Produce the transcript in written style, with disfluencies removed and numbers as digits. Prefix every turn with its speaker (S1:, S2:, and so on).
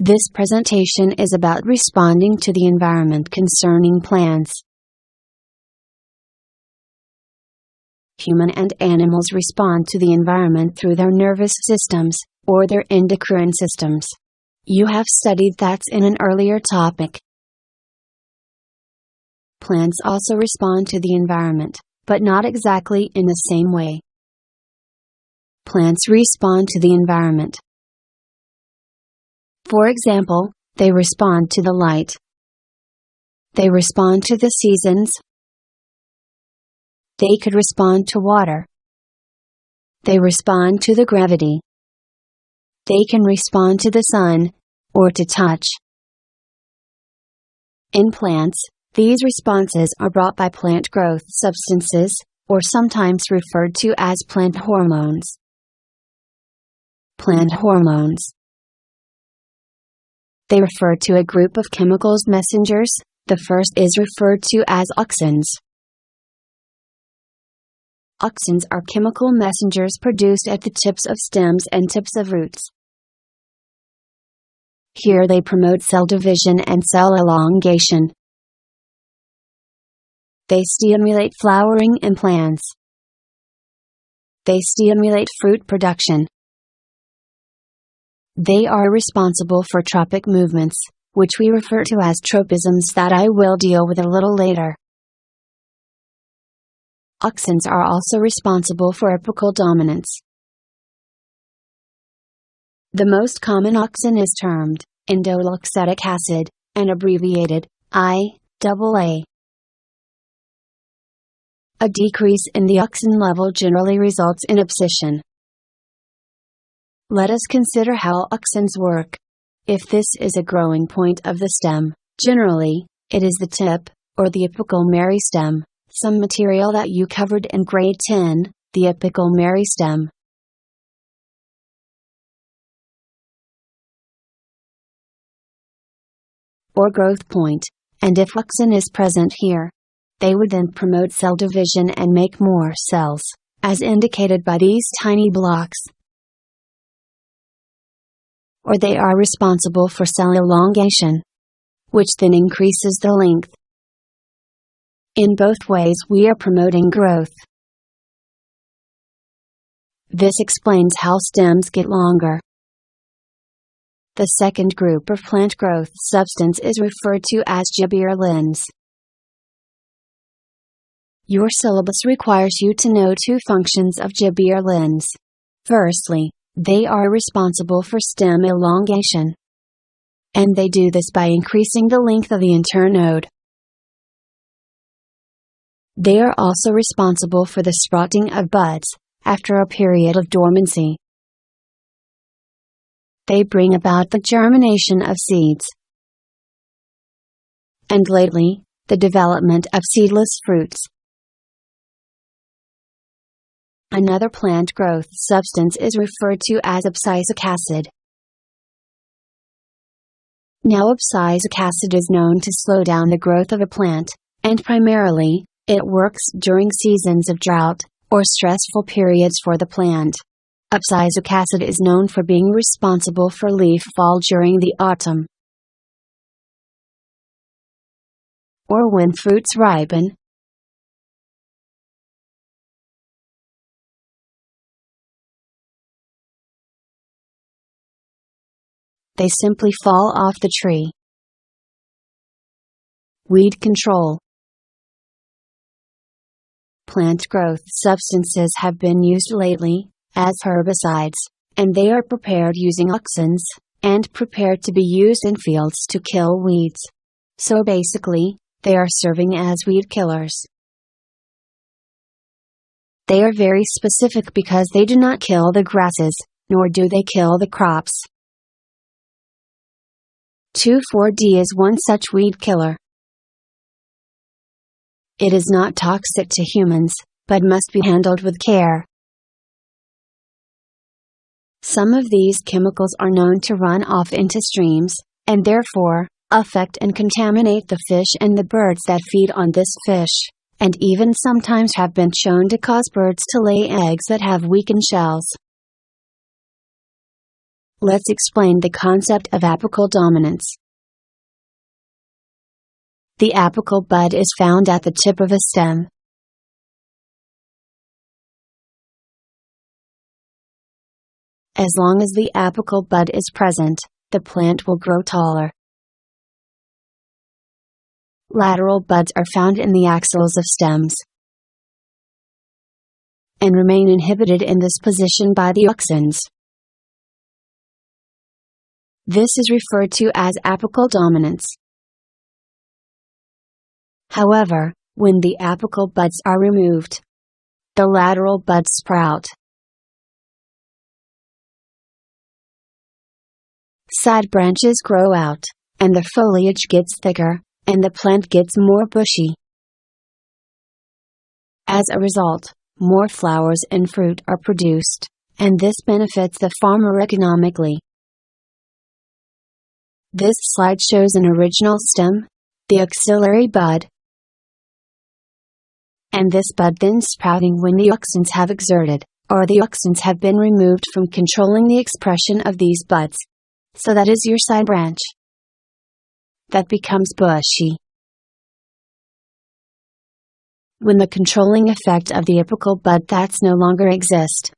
S1: This presentation is about responding to the environment concerning plants. Human and animals respond to the environment through their nervous systems, or their endocrine systems. You have studied that in an earlier topic. Plants also respond to the environment, but not exactly in the same way. Plants respond to the environment. For example, they respond to the light. They respond to the seasons. They could respond to water. They respond to the gravity. They can respond to the sun, or to touch. In plants, these responses are brought by plant growth substances, or sometimes referred to as plant hormones. Plant hormones. They refer to a group of chemicals messengers. The first is referred to as auxins. Auxins are chemical messengers produced at the tips of stems and tips of roots. Here they promote cell division and cell elongation. They stimulate flowering in plants. They stimulate fruit production. They are responsible for tropic movements, which we refer to as tropisms that I will deal with a little later. Auxins are also responsible for apical dominance. The most common auxin is termed indolauxetic acid, and abbreviated IAA. A decrease in the auxin level generally results in abscission. Let us consider how auxins work. If this is a growing point of the stem, generally, it is the tip, or the apical meristem, some material that you covered in grade 10, the apical meristem. Or growth point, and if auxin is present here, they would then promote cell division and make more cells, as indicated by these tiny blocks. Or they are responsible for cell elongation, which then increases the length. In both ways we are promoting growth. This explains how stems get longer. The second group of plant growth substance is referred to as gibberellins. Your syllabus requires you to know two functions of gibberellins. Firstly, they are responsible for stem elongation. And they do this by increasing the length of the internode. They are also responsible for the sprouting of buds, after a period of dormancy. They bring about the germination of seeds. And lately, the development of seedless fruits. Another plant growth substance is referred to as abscisic acid. Now abscisic acid is known to slow down the growth of a plant, and primarily, it works during seasons of drought, or stressful periods for the plant. Abscisic acid is known for being responsible for leaf fall during the autumn. Or when fruits ripen. They simply fall off the tree. Weed control. Plant growth substances have been used lately, as herbicides, and they are prepared using auxins, and prepared to be used in fields to kill weeds. So basically, they are serving as weed killers. They are very specific because they do not kill the grasses, nor do they kill the crops. 2,4-D is one such weed killer. It is not toxic to humans, but must be handled with care. Some of these chemicals are known to run off into streams, and therefore, affect and contaminate the fish and the birds that feed on this fish, and even sometimes have been shown to cause birds to lay eggs that have weakened shells. Let's explain the concept of apical dominance. The apical bud is found at the tip of a stem. As long as the apical bud is present, the plant will grow taller. Lateral buds are found in the axils of stems and remain inhibited in this position by the auxins. This is referred to as apical dominance. However, when the apical buds are removed, the lateral buds sprout. Side branches grow out, and the foliage gets thicker, and the plant gets more bushy. As a result, more flowers and fruit are produced, and this benefits the farmer economically. This slide shows an original stem, the axillary bud, and this bud then sprouting when the auxins have exerted, or the auxins have been removed from controlling the expression of these buds. So that is your side branch that becomes bushy. When the controlling effect of the apical bud that's no longer exist,